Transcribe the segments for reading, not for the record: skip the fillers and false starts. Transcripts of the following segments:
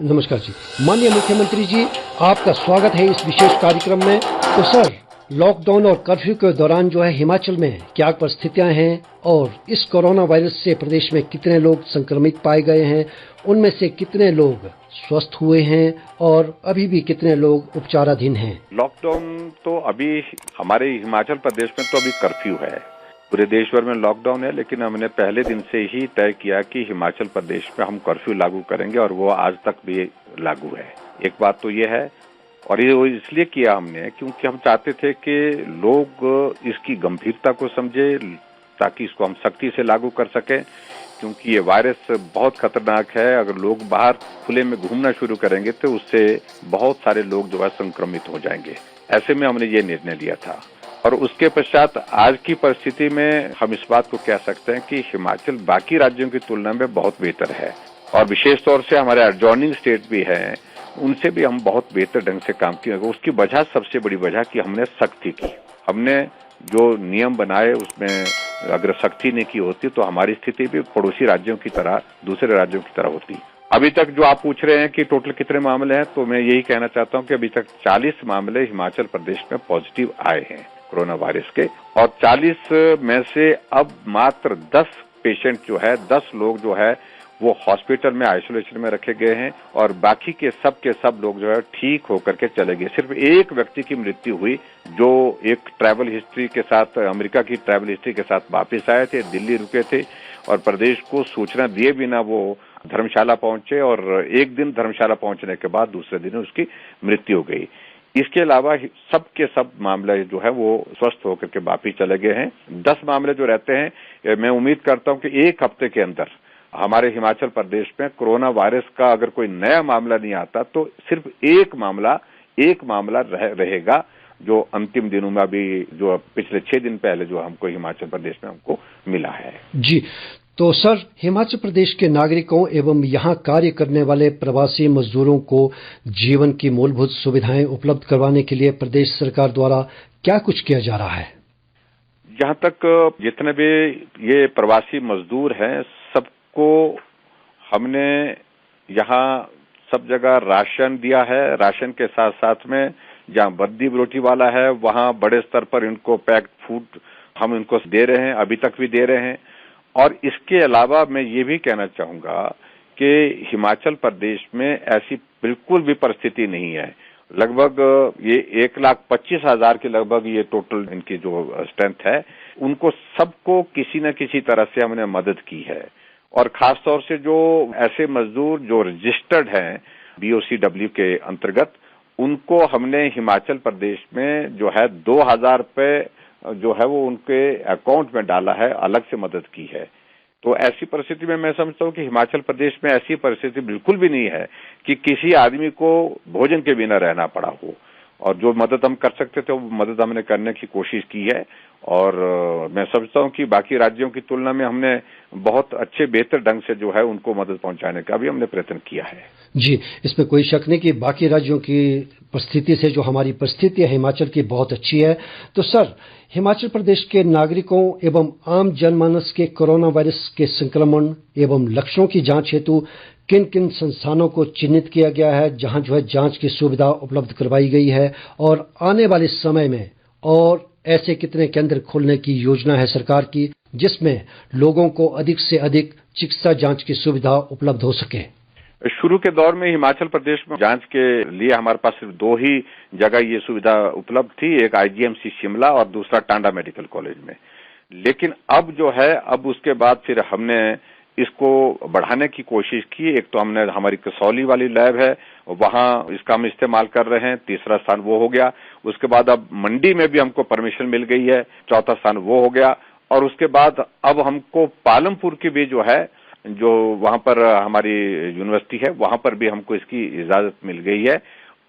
नमस्कार जी। माननीय मुख्यमंत्री जी, आपका स्वागत है इस विशेष कार्यक्रम में। तो सर, लॉकडाउन और कर्फ्यू के दौरान जो है हिमाचल में क्या परिस्थितियां हैं और इस कोरोना वायरस से प्रदेश में कितने लोग संक्रमित पाए गए हैं, उनमें से कितने लोग स्वस्थ हुए हैं और अभी भी कितने लोग उपचाराधीन हैं? लॉकडाउन तो अभी हमारे हिमाचल प्रदेश में तो अभी कर्फ्यू है। पूरे देश भर में लॉकडाउन है, लेकिन हमने पहले दिन से ही तय किया कि हिमाचल प्रदेश में हम कर्फ्यू लागू करेंगे और वो आज तक भी लागू है। एक बात तो ये है, और ये इसलिए किया हमने क्योंकि हम चाहते थे कि लोग इसकी गंभीरता को समझे, ताकि इसको हम सख्ती से लागू कर सकें, क्योंकि ये वायरस बहुत खतरनाक है। अगर लोग बाहर खुले में घूमना शुरू करेंगे तो उससे बहुत सारे लोग जो है संक्रमित हो जाएंगे। ऐसे में हमने ये निर्णय लिया था। और उसके पश्चात आज की परिस्थिति में हम इस बात को कह सकते हैं कि हिमाचल बाकी राज्यों की तुलना में बहुत बेहतर है, और विशेष तौर से हमारे एडजॉइनिंग स्टेट भी हैं, उनसे भी हम बहुत बेहतर ढंग से काम किया। उसकी वजह, सबसे बड़ी वजह कि हमने सख्ती की। हमने जो नियम बनाए उसमें अगर सख्ती नहीं की होती तो हमारी स्थिति भी पड़ोसी राज्यों की तरह, दूसरे राज्यों की तरह होती। अभी तक जो आप पूछ रहे हैं कि टोटल कितने मामले हैं, तो मैं यही कहना चाहता हूं कि अभी तक 40 मामले हिमाचल प्रदेश में पॉजिटिव आए हैं कोरोना वायरस के, और 40 में से अब मात्र 10 पेशेंट जो है, 10 लोग जो है वो हॉस्पिटल में आइसोलेशन में रखे गए हैं, और बाकी के सब लोग जो है ठीक होकर के चले गए। सिर्फ एक व्यक्ति की मृत्यु हुई जो एक ट्रैवल हिस्ट्री के साथ, अमेरिका की ट्रैवल हिस्ट्री के साथ वापस आए थे, दिल्ली रुके थे, और प्रदेश को सूचना दिए बिना वो धर्मशाला पहुंचे, और एक दिन धर्मशाला पहुंचने के बाद दूसरे दिन उसकी मृत्यु हो गई। इसके अलावा सब के सब मामले जो है वो स्वस्थ होकर के वापिस चले गए हैं। 10 मामले जो रहते हैं, मैं उम्मीद करता हूं कि एक हफ्ते के अंदर हमारे हिमाचल प्रदेश में कोरोना वायरस का अगर कोई नया मामला नहीं आता तो सिर्फ एक मामला रहेगा, जो अंतिम दिनों में अभी जो पिछले 6 दिन पहले जो हमको हिमाचल प्रदेश में हमको मिला है। जी, तो सर, हिमाचल प्रदेश के नागरिकों एवं यहाँ कार्य करने वाले प्रवासी मजदूरों को जीवन की मूलभूत सुविधाएं उपलब्ध करवाने के लिए प्रदेश सरकार द्वारा क्या कुछ किया जा रहा है? जहाँ तक जितने भी ये प्रवासी मजदूर हैं, सबको हमने यहाँ सब जगह राशन दिया है। राशन के साथ साथ में जहाँ बद्दी रोटी वाला है, वहाँ बड़े स्तर पर इनको पैक्ड फूड हम इनको दे रहे हैं, अभी तक भी दे रहे हैं। और इसके अलावा मैं ये भी कहना चाहूंगा कि हिमाचल प्रदेश में ऐसी बिल्कुल भी परिस्थिति नहीं है। लगभग ये 1,25,000 के लगभग ये टोटल इनकी जो स्ट्रेंथ है, उनको सबको किसी न किसी तरह से हमने मदद की है। और खास तौर से जो ऐसे मजदूर जो रजिस्टर्ड हैं BOCW के अंतर्गत, उनको हमने हिमाचल प्रदेश में जो है 2,000 रुपए जो है वो उनके अकाउंट में डाला है, अलग से मदद की है। तो ऐसी परिस्थिति में मैं समझता हूँ कि हिमाचल प्रदेश में ऐसी परिस्थिति बिल्कुल भी नहीं है कि किसी आदमी को भोजन के बिना रहना पड़ा हो, और जो मदद हम कर सकते थे वो मदद हमने करने की कोशिश की है। और मैं समझता हूँ कि बाकी राज्यों की तुलना में हमने बहुत अच्छे बेहतर ढंग से जो है उनको मदद पहुंचाने का भी हमने प्रयत्न किया है। जी, इसमें कोई शक नहीं कि बाकी राज्यों की परिस्थिति से जो हमारी परिस्थिति है हिमाचल की बहुत अच्छी है। तो सर, हिमाचल प्रदेश के नागरिकों एवं आम जनमानस के कोरोना वायरस के संक्रमण एवं लक्षणों की जांच हेतु किन किन संस्थानों को चिन्हित किया गया है, जहां जो है जांच की सुविधा उपलब्ध करवाई गई है, और आने वाले समय में और ऐसे कितने केंद्र खोलने की योजना है सरकार की, जिसमें लोगों को अधिक से अधिक चिकित्सा जांच की सुविधा उपलब्ध हो सके? शुरू के दौर में हिमाचल प्रदेश में जांच के लिए हमारे पास सिर्फ 2 ही जगह ये सुविधा उपलब्ध थी, एक IGMC शिमला और दूसरा टांडा मेडिकल कॉलेज में। लेकिन अब जो है, अब उसके बाद फिर हमने इसको बढ़ाने की कोशिश की। एक तो हमने हमारी कसौली वाली लैब है, वहां इसका हम इस्तेमाल कर रहे हैं, तीसरा स्थान वो हो गया। उसके बाद अब मंडी में भी हमको परमिशन मिल गई है, चौथा स्थान वो हो गया। और उसके बाद अब हमको पालमपुर की भी जो है, जो वहां पर हमारी यूनिवर्सिटी है, वहां पर भी हमको इसकी इजाजत मिल गई है।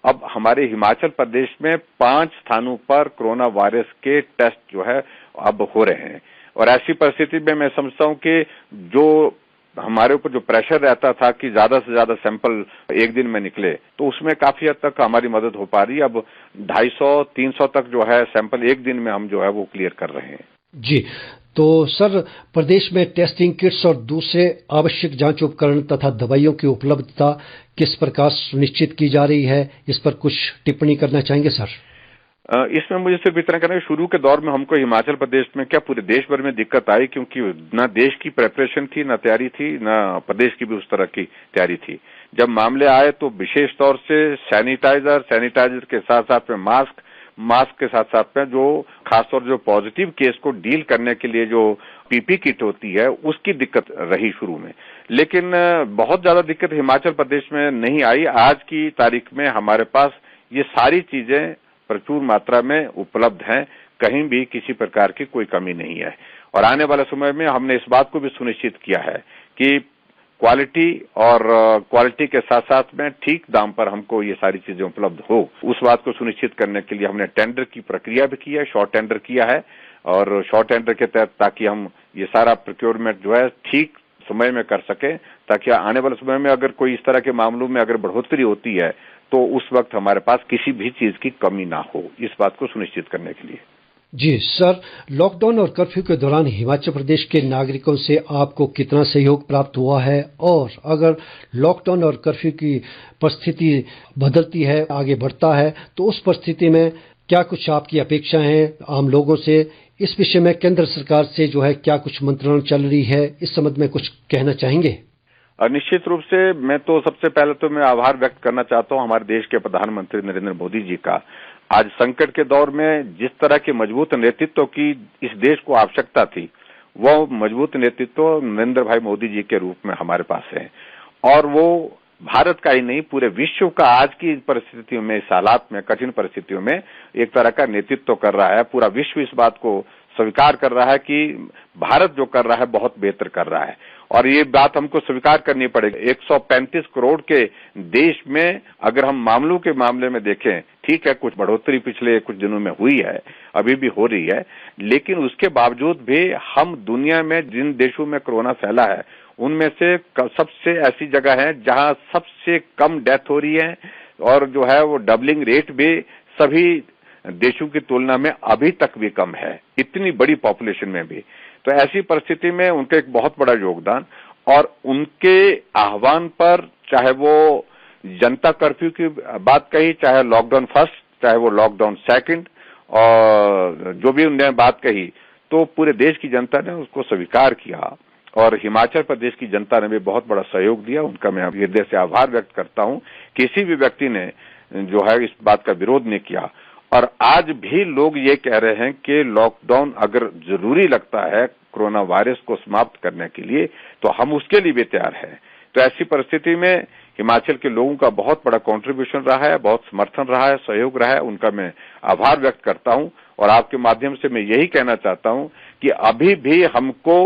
अब हमारे हिमाचल प्रदेश में 5 स्थानों पर कोरोना वायरस के टेस्ट जो है अब हो रहे हैं। और ऐसी परिस्थिति में मैं समझता हूं कि जो हमारे ऊपर जो प्रेशर रहता था कि ज्यादा से ज्यादा सैंपल एक दिन में निकले, तो उसमें काफी हद तक हमारी मदद हो पा रही है। अब 250-300 तक जो है सैंपल एक दिन में हम जो है वो क्लियर कर रहे हैं। जी, तो सर, प्रदेश में टेस्टिंग किट्स और दूसरे आवश्यक जांच उपकरण तथा दवाइयों की उपलब्धता किस प्रकार सुनिश्चित की जा रही है, इस पर कुछ टिप्पणी करना चाहेंगे सर? इसमें मुझे सिर्फ इतना कहना है, शुरू के दौर में हमको हिमाचल प्रदेश में क्या पूरे देश भर में दिक्कत आई, क्योंकि ना देश की प्रेपरेशन थी, ना तैयारी थी, ना प्रदेश की भी उस तरह की तैयारी थी। जब मामले आए तो विशेष तौर से सैनिटाइजर के साथ साथ में मास्क के साथ साथ में जो खासतौर जो पॉजिटिव केस को डील करने के लिए जो पीपी किट होती है, उसकी दिक्कत रही शुरू में। लेकिन बहुत ज्यादा दिक्कत हिमाचल प्रदेश में नहीं आई। आज की तारीख में हमारे पास ये सारी चीजें प्रचुर मात्रा में उपलब्ध हैं, कहीं भी किसी प्रकार की कोई कमी नहीं है। और आने वाले समय में हमने इस बात को भी सुनिश्चित किया है कि क्वालिटी के साथ साथ में ठीक दाम पर हमको ये सारी चीजें उपलब्ध हो। उस बात को सुनिश्चित करने के लिए हमने टेंडर की प्रक्रिया भी की है, शॉर्ट टेंडर किया है, और शॉर्ट टेंडर के तहत ताकि हम ये सारा प्रोक्योरमेंट जो है ठीक समय में कर सके, ताकि आने वाले समय में अगर कोई इस तरह के मामलों में अगर बढ़ोतरी होती है तो उस वक्त हमारे पास किसी भी चीज की कमी ना हो, इस बात को सुनिश्चित करने के लिए। जी सर, लॉकडाउन और कर्फ्यू के दौरान हिमाचल प्रदेश के नागरिकों से आपको कितना सहयोग प्राप्त हुआ है, और अगर लॉकडाउन और कर्फ्यू की परिस्थिति बदलती है, आगे बढ़ता है, तो उस परिस्थिति में क्या कुछ आपकी अपेक्षाएं हैं आम लोगों से? इस विषय में केंद्र सरकार से जो है क्या कुछ मंत्रणा चल रही है, इस संबंध में कुछ कहना चाहेंगे? निश्चित रूप से मैं तो सबसे पहले तो मैं आभार व्यक्त करना चाहता हूं हमारे देश के प्रधानमंत्री नरेंद्र मोदी जी का। आज संकट के दौर में जिस तरह के मजबूत नेतृत्व की इस देश को आवश्यकता थी, वो मजबूत नेतृत्व नरेंद्र भाई मोदी जी के रूप में हमारे पास है। और वो भारत का ही नहीं, पूरे विश्व का आज की परिस्थितियों में, इस हालात में, कठिन परिस्थितियों में एक तरह का नेतृत्व कर रहा है। पूरा विश्व इस बात को स्वीकार कर रहा है कि भारत जो कर रहा है बहुत बेहतर कर रहा है, और ये बात हमको स्वीकार करनी पड़ेगी। 135 करोड़ के देश में अगर हम मामलों के मामले में देखें, ठीक है कुछ बढ़ोतरी पिछले कुछ दिनों में हुई है, अभी भी हो रही है, लेकिन उसके बावजूद भी हम दुनिया में जिन देशों में कोरोना फैला है उनमें से सबसे ऐसी जगह है जहां सबसे कम डेथ हो रही है, और जो है वो डबलिंग रेट भी सभी देशों की तुलना में अभी तक भी कम है, इतनी बड़ी पॉपुलेशन में भी। तो ऐसी परिस्थिति में उनका एक बहुत बड़ा योगदान, और उनके आह्वान पर चाहे वो जनता कर्फ्यू की बात कही, चाहे लॉकडाउन फर्स्ट, चाहे वो लॉकडाउन सेकंड, और जो भी उन्होंने बात कही, तो पूरे देश की जनता ने उसको स्वीकार किया, और हिमाचल प्रदेश की जनता ने भी बहुत बड़ा सहयोग दिया। उनका मैं हृदय से आभार व्यक्त करता हूं। किसी भी व्यक्ति ने जो है इस बात का विरोध नहीं किया, और आज भी लोग ये कह रहे हैं कि लॉकडाउन अगर जरूरी लगता है कोरोना वायरस को समाप्त करने के लिए, तो हम उसके लिए भी तैयार हैं। तो ऐसी परिस्थिति में हिमाचल के लोगों का बहुत बड़ा कंट्रीब्यूशन रहा है, बहुत समर्थन रहा है, सहयोग रहा है, उनका मैं आभार व्यक्त करता हूं। और आपके माध्यम से मैं यही कहना चाहता हूं कि अभी भी हमको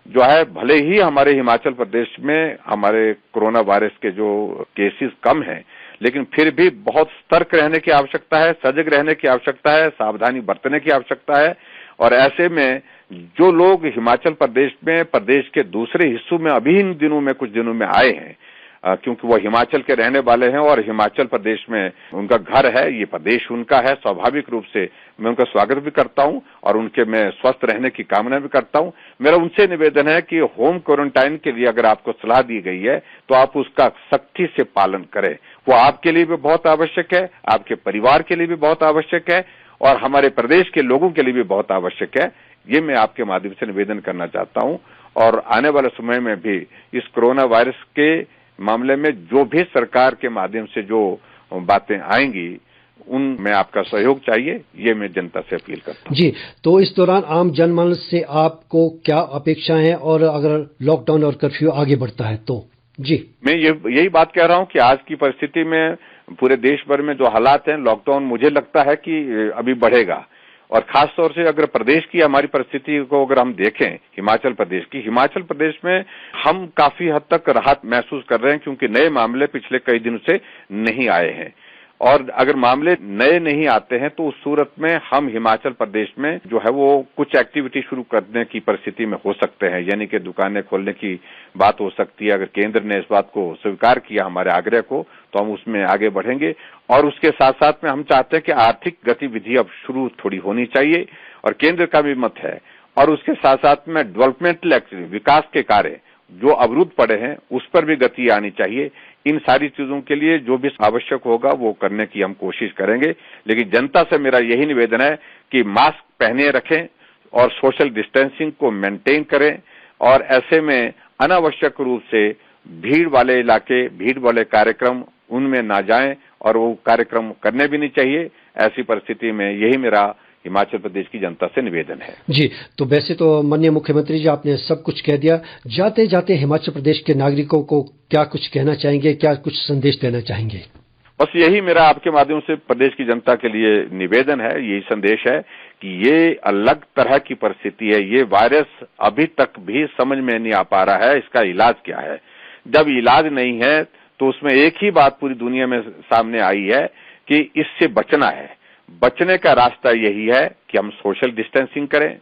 जो है, भले ही हमारे हिमाचल प्रदेश में हमारे कोरोना वायरस के जो केसेस कम हैं, लेकिन फिर भी बहुत सतर्क रहने की आवश्यकता है, सजग रहने की आवश्यकता है, सावधानी बरतने की आवश्यकता है। और ऐसे में जो लोग हिमाचल प्रदेश में प्रदेश के दूसरे हिस्सों में अभी इन दिनों में कुछ दिनों में आए हैं, क्योंकि वो हिमाचल के रहने वाले हैं और हिमाचल प्रदेश में उनका घर है, ये प्रदेश उनका है, स्वाभाविक रूप से मैं उनका स्वागत भी करता हूं और उनके मैं स्वस्थ रहने की कामना भी करता हूं। मेरा उनसे निवेदन है कि होम क्वारंटाइन के लिए अगर आपको सलाह दी गई है तो आप उसका सख्ती से पालन करें। वो आपके लिए भी बहुत आवश्यक है, आपके परिवार के लिए भी बहुत आवश्यक है, और हमारे प्रदेश के लोगों के लिए भी बहुत आवश्यक है। ये मैं आपके माध्यम से निवेदन करना चाहता हूं। और आने वाले समय में भी इस कोरोना वायरस के मामले में जो भी सरकार के माध्यम से जो बातें आएंगी, उनमें आपका सहयोग चाहिए, ये मैं जनता से अपील करता हूं। जी, तो इस दौरान आम जनमानस से आपको क्या अपेक्षाएं हैं, और अगर लॉकडाउन और कर्फ्यू आगे बढ़ता है तो? जी, मैं यही बात कह रहा हूं कि आज की परिस्थिति में पूरे देश भर में जो हालात हैं, लॉकडाउन मुझे लगता है कि अभी बढ़ेगा। और खास तौर से अगर प्रदेश की हमारी परिस्थिति को अगर हम देखें, हिमाचल प्रदेश में हम काफी हद तक राहत महसूस कर रहे हैं, क्योंकि नए मामले पिछले कई दिनों से नहीं आए हैं। और अगर मामले नए नहीं आते हैं तो उस सूरत में हम हिमाचल प्रदेश में जो है वो कुछ एक्टिविटी शुरू करने की परिस्थिति में हो सकते हैं, यानी कि दुकानें खोलने की बात हो सकती है। अगर केंद्र ने इस बात को स्वीकार किया हमारे आग्रह को, तो हम उसमें आगे बढ़ेंगे। और उसके साथ साथ में हम चाहते हैं कि आर्थिक गतिविधि अब शुरू थोड़ी होनी चाहिए, और केंद्र का भी मत है। और उसके साथ साथ में डेवलपमेंटल एक्टिविटी, विकास के कार्य जो अवरुद्ध पड़े हैं उस पर भी गति आनी चाहिए। इन सारी चीजों के लिए जो भी आवश्यक होगा वो करने की हम कोशिश करेंगे, लेकिन जनता से मेरा यही निवेदन है कि मास्क पहने रखें और सोशल डिस्टेंसिंग को मेंटेन करें, और ऐसे में अनावश्यक रूप से भीड़ वाले इलाके, भीड़ वाले कार्यक्रम उनमें ना जाएं और वो कार्यक्रम करने भी नहीं चाहिए। ऐसी परिस्थिति में यही मेरा हिमाचल प्रदेश की जनता से निवेदन है। जी, तो वैसे तो माननीय मुख्यमंत्री जी आपने सब कुछ कह दिया, जाते जाते हिमाचल प्रदेश के नागरिकों को क्या कुछ कहना चाहेंगे, क्या कुछ संदेश देना चाहेंगे? बस यही मेरा आपके माध्यम से प्रदेश की जनता के लिए निवेदन है, यही संदेश है कि ये अलग तरह की परिस्थिति है। ये वायरस अभी तक भी समझ में नहीं आ पा रहा है इसका इलाज क्या है। जब इलाज नहीं है तो उसमें एक ही बात पूरी दुनिया में सामने आई है कि इससे बचना है। बचने का रास्ता यही है कि हम सोशल डिस्टेंसिंग करें,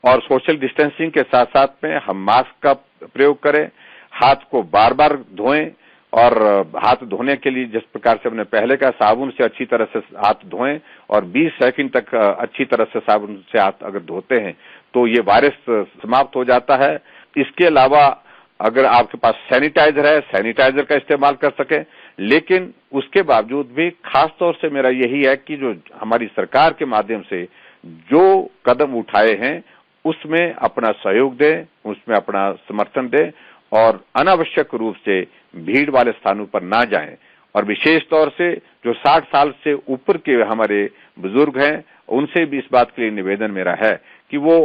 और सोशल डिस्टेंसिंग के साथ साथ में हम मास्क का प्रयोग करें, हाथ को बार बार धोएं, और हाथ धोने के लिए जिस प्रकार से हमने पहले का साबुन से अच्छी तरह से हाथ धोएं और 20 सेकंड तक अच्छी तरह से साबुन से हाथ अगर धोते हैं तो ये वायरस समाप्त हो जाता है। इसके अलावा अगर आपके पास सैनिटाइजर है, सैनिटाइजर का इस्तेमाल कर सकें, लेकिन उसके बावजूद भी खास तौर से मेरा यही है कि जो हमारी सरकार के माध्यम से जो कदम उठाए हैं उसमें अपना सहयोग दें, उसमें अपना समर्थन दें, और अनावश्यक रूप से भीड़ वाले स्थानों पर ना जाएं। और विशेष तौर से जो 60 साल से ऊपर के हमारे बुजुर्ग हैं उनसे भी इस बात के लिए निवेदन मेरा है कि वो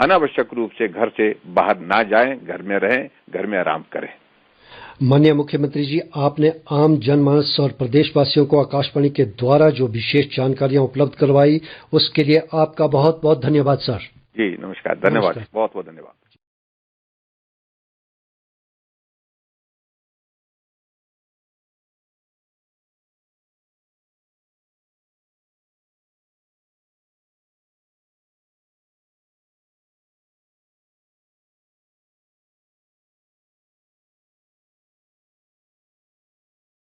अनावश्यक रूप से घर से बाहर ना जाएं, घर में रहें, घर में आराम करें। माननीय मुख्यमंत्री जी, आपने आम जनमानस और प्रदेशवासियों को आकाशवाणी के द्वारा जो विशेष जानकारियां उपलब्ध करवाई उसके लिए आपका बहुत बहुत धन्यवाद सर। जी नमस्कार, धन्यवाद, बहुत बहुत धन्यवाद।